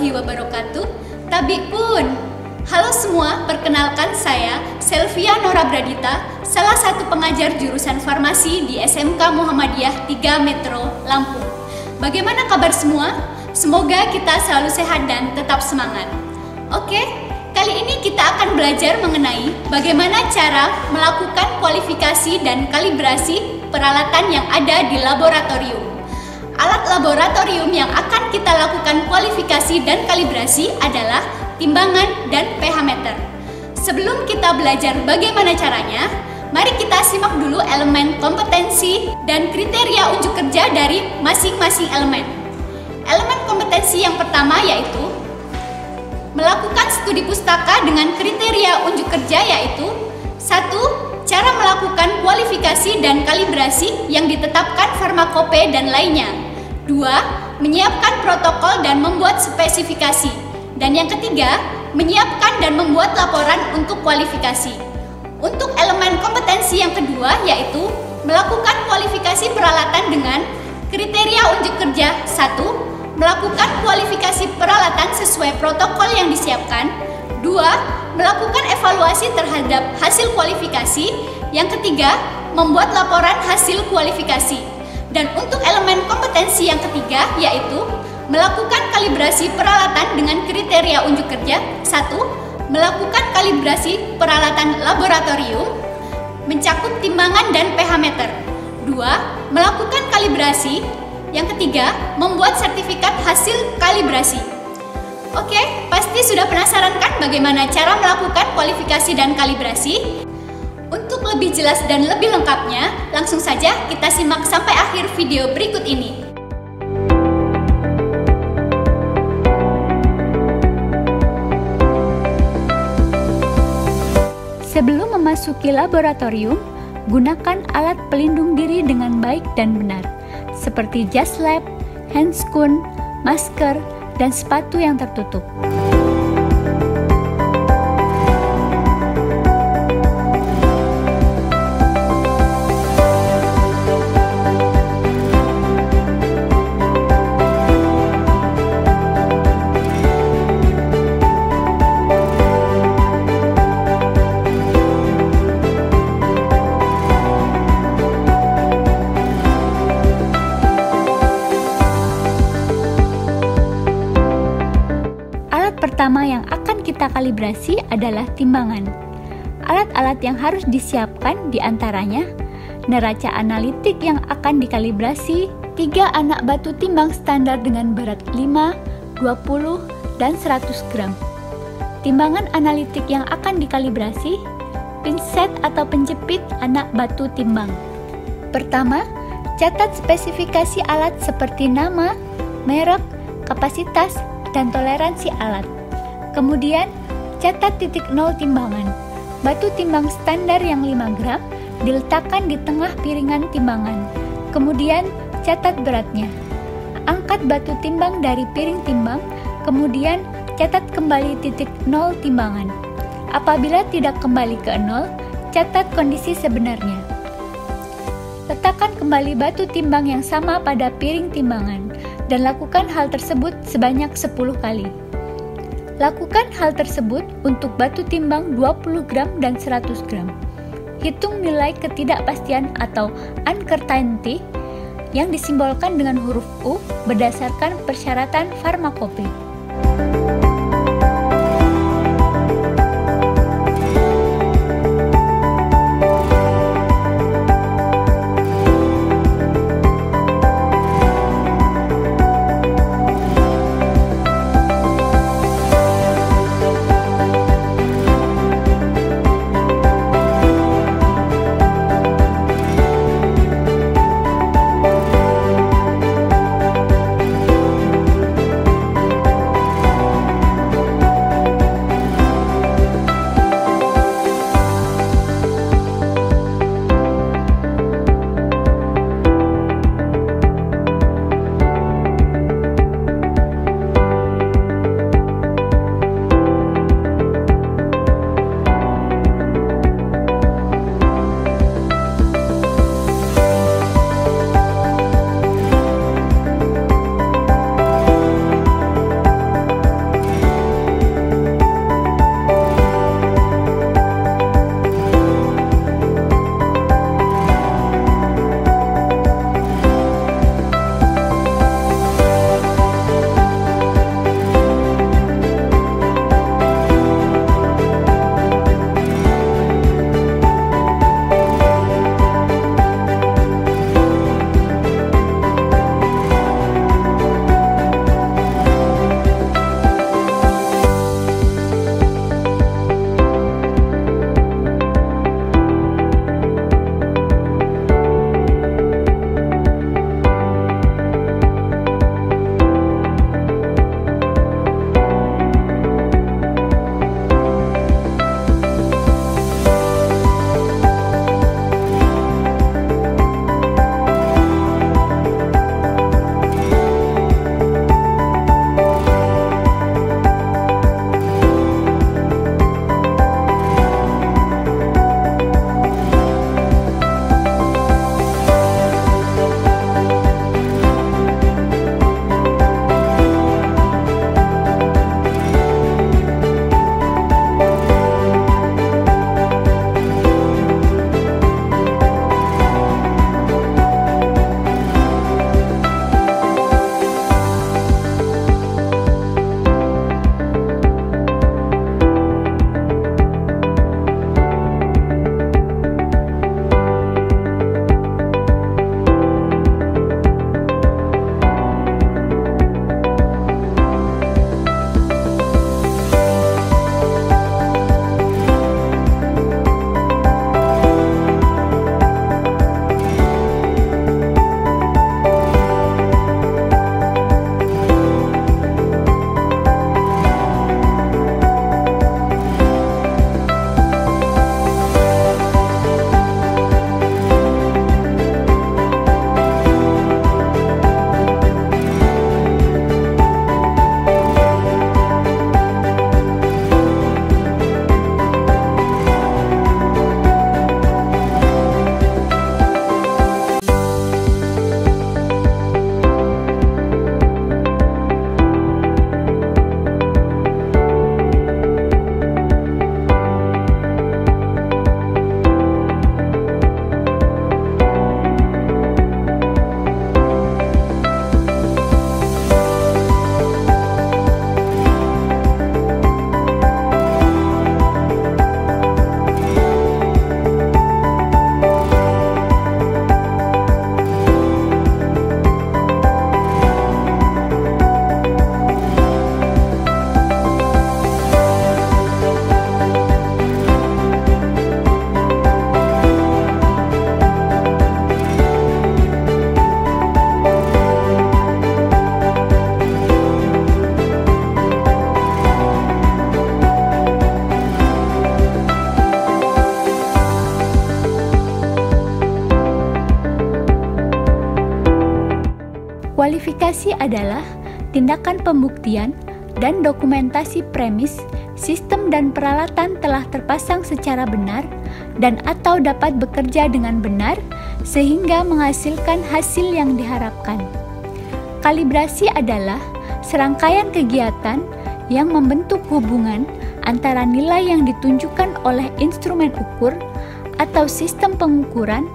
warahmatullahi wabarakatuh. Tabik pun. Halo semua, perkenalkan saya Selvia Nora Bradita, salah satu pengajar jurusan farmasi di SMK Muhammadiyah 3 Metro, Lampung. Bagaimana kabar semua? Semoga kita selalu sehat dan tetap semangat. Oke, kali ini kita akan belajar mengenai bagaimana cara melakukan kualifikasi dan kalibrasi peralatan yang ada di laboratorium. Alat laboratorium yang akan kita lakukan kualifikasi dan kalibrasi adalah timbangan dan pH meter. Sebelum kita belajar bagaimana caranya, mari kita simak dulu elemen kompetensi dan kriteria unjuk kerja dari masing-masing elemen. Elemen kompetensi yang pertama yaitu melakukan studi pustaka dengan kriteria unjuk kerja yaitu 1. Cara melakukan kualifikasi dan kalibrasi yang ditetapkan farmakope dan lainnya. 2. Menyiapkan protokol dan membuat spesifikasi. Dan yang ketiga, menyiapkan dan membuat laporan untuk kualifikasi. Untuk elemen kompetensi yang kedua yaitu melakukan kualifikasi peralatan dengan kriteria unjuk kerja 1. Melakukan kualifikasi peralatan sesuai protokol yang disiapkan. 2. Melakukan evaluasi terhadap hasil kualifikasi. Yang ketiga, membuat laporan hasil kualifikasi. Dan untuk elemen kompetensi yang ketiga yaitu melakukan kalibrasi peralatan dengan kriteria unjuk kerja 1. Melakukan kalibrasi peralatan laboratorium mencakup timbangan dan pH meter. 2. Melakukan kalibrasi. Yang ketiga, membuat sertifikat hasil kalibrasi. Oke, pasti sudah penasaran kan bagaimana cara melakukan kualifikasi dan kalibrasi? Untuk lebih jelas dan lebih lengkapnya, langsung saja kita simak sampai akhir video berikut ini. Sebelum memasuki laboratorium, gunakan alat pelindung diri dengan baik dan benar, seperti jas lab, handscoon, masker, dan sepatu yang tertutup. Pertama yang akan kita kalibrasi adalah timbangan. Alat-alat yang harus disiapkan diantaranya neraca analitik yang akan dikalibrasi, 3 anak batu timbang standar dengan berat 5, 20, dan 100 gram. Timbangan analitik yang akan dikalibrasi, pinset atau penjepit anak batu timbang. Pertama, catat spesifikasi alat seperti nama, merek, kapasitas, dan toleransi alat. Kemudian, catat titik nol timbangan. Batu timbang standar yang 5 gram diletakkan di tengah piringan timbangan. Kemudian, catat beratnya. Angkat batu timbang dari piring timbang, kemudian catat kembali titik nol timbangan. Apabila tidak kembali ke nol, catat kondisi sebenarnya. Letakkan kembali batu timbang yang sama pada piring timbangan dan lakukan hal tersebut sebanyak 10 kali. Lakukan hal tersebut untuk batu timbang 20 gram dan 100 gram. Hitung nilai ketidakpastian atau uncertainty yang disimbolkan dengan huruf U berdasarkan persyaratan farmakope. Kualifikasi adalah tindakan pembuktian dan dokumentasi premis sistem dan peralatan telah terpasang secara benar dan atau dapat bekerja dengan benar sehingga menghasilkan hasil yang diharapkan. Kalibrasi adalah serangkaian kegiatan yang membentuk hubungan antara nilai yang ditunjukkan oleh instrumen ukur atau sistem pengukuran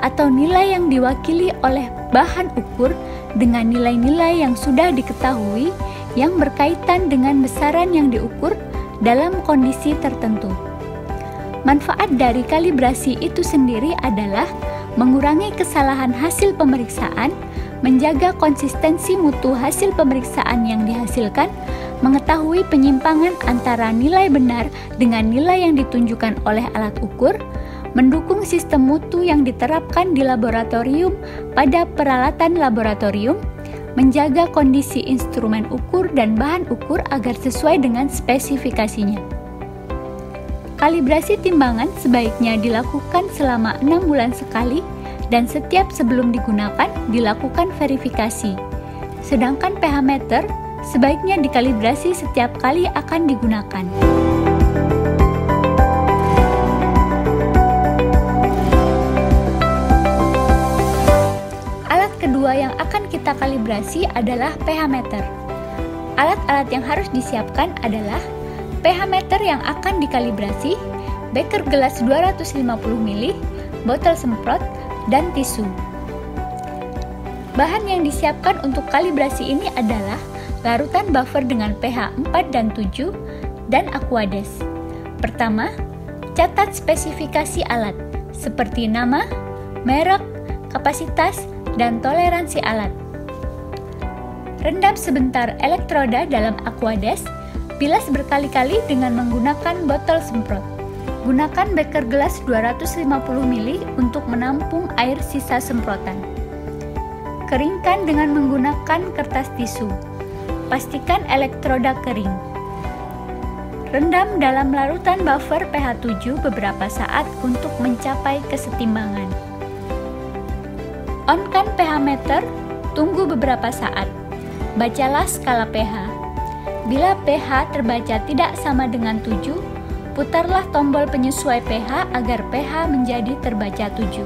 atau nilai yang diwakili oleh bahan ukur dengan nilai-nilai yang sudah diketahui yang berkaitan dengan besaran yang diukur dalam kondisi tertentu. Manfaat dari kalibrasi itu sendiri adalah mengurangi kesalahan hasil pemeriksaan, menjaga konsistensi mutu hasil pemeriksaan yang dihasilkan, mengetahui penyimpangan antara nilai benar dengan nilai yang ditunjukkan oleh alat ukur, mendukung sistem mutu yang diterapkan di laboratorium pada peralatan laboratorium, menjaga kondisi instrumen ukur dan bahan ukur agar sesuai dengan spesifikasinya. Kalibrasi timbangan sebaiknya dilakukan selama 6 bulan sekali dan setiap sebelum digunakan dilakukan verifikasi. Sedangkan pH meter sebaiknya dikalibrasi setiap kali akan digunakan. Alat kedua yang akan kita kalibrasi adalah pH meter. Alat-alat yang harus disiapkan adalah pH meter yang akan dikalibrasi, beker gelas 250 ml, botol semprot, dan tisu. Bahan yang disiapkan untuk kalibrasi ini adalah larutan buffer dengan pH 4 dan 7, dan Aquades. Pertama, catat spesifikasi alat, seperti nama, merek, kapasitas, dan toleransi alat. Rendam sebentar elektroda dalam Aquades, bilas berkali-kali dengan menggunakan botol semprot. Gunakan beker gelas 250 ml untuk menampung air sisa semprotan. Keringkan dengan menggunakan kertas tisu. Pastikan elektroda kering. Rendam dalam larutan buffer pH 7 beberapa saat untuk mencapai kesetimbangan. On-kan pH meter, tunggu beberapa saat. Bacalah skala pH. Bila pH terbaca tidak sama dengan 7, putarlah tombol penyesuai pH agar pH menjadi terbaca 7.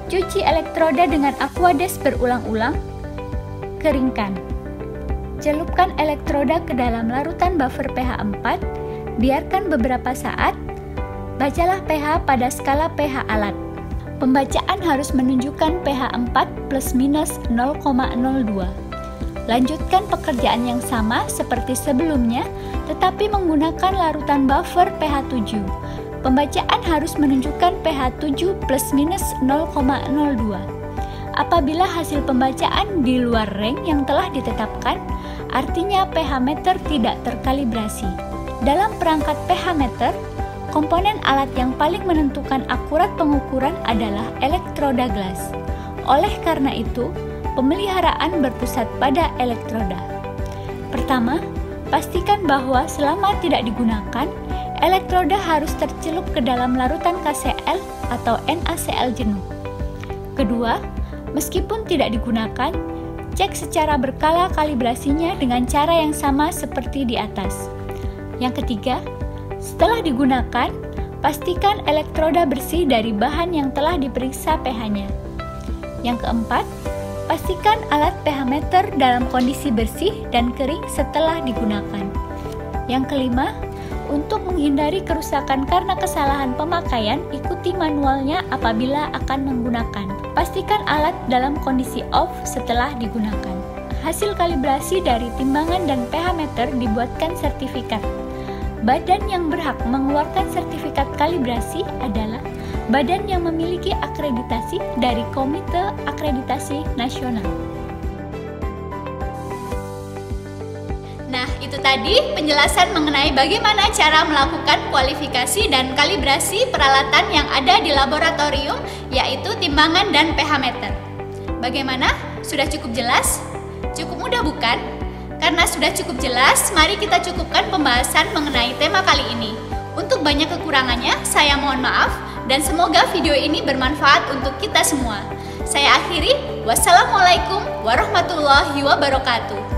Cuci elektroda dengan Aquades berulang-ulang. Keringkan. Celupkan elektroda ke dalam larutan buffer pH 4, biarkan beberapa saat. Bacalah pH pada skala pH alat. Pembacaan harus menunjukkan pH 4 plus minus 0,02. Lanjutkan pekerjaan yang sama seperti sebelumnya, tetapi menggunakan larutan buffer pH 7. Pembacaan harus menunjukkan pH 7 plus minus 0,02. Apabila hasil pembacaan di luar range yang telah ditetapkan, artinya pH meter tidak terkalibrasi. Dalam perangkat pH meter, komponen alat yang paling menentukan akurat pengukuran adalah elektroda gelas. Oleh karena itu, pemeliharaan berpusat pada elektroda. Pertama, pastikan bahwa selama tidak digunakan, elektroda harus tercelup ke dalam larutan KCl atau NaCl jenuh. Kedua, meskipun tidak digunakan, cek secara berkala kalibrasinya dengan cara yang sama seperti di atas. Yang ketiga, setelah digunakan, pastikan elektroda bersih dari bahan yang telah diperiksa pH-nya. Yang keempat, pastikan alat pH meter dalam kondisi bersih dan kering setelah digunakan. Yang kelima, untuk menghindari kerusakan karena kesalahan pemakaian, ikuti manualnya apabila akan menggunakan. Pastikan alat dalam kondisi off setelah digunakan. Hasil kalibrasi dari timbangan dan pH meter dibuatkan sertifikat. Badan yang berhak mengeluarkan sertifikat kalibrasi adalah badan yang memiliki akreditasi dari Komite Akreditasi Nasional. Nah, itu tadi penjelasan mengenai bagaimana cara melakukan kualifikasi dan kalibrasi peralatan yang ada di laboratorium, yaitu timbangan dan pH meter. Bagaimana? Sudah cukup jelas? Cukup mudah bukan? Karena sudah cukup jelas, mari kita cukupkan pembahasan mengenai tema kali ini. Untuk banyak kekurangannya, saya mohon maaf. dan semoga video ini bermanfaat untuk kita semua. Saya akhiri, wassalamualaikum warahmatullahi wabarakatuh.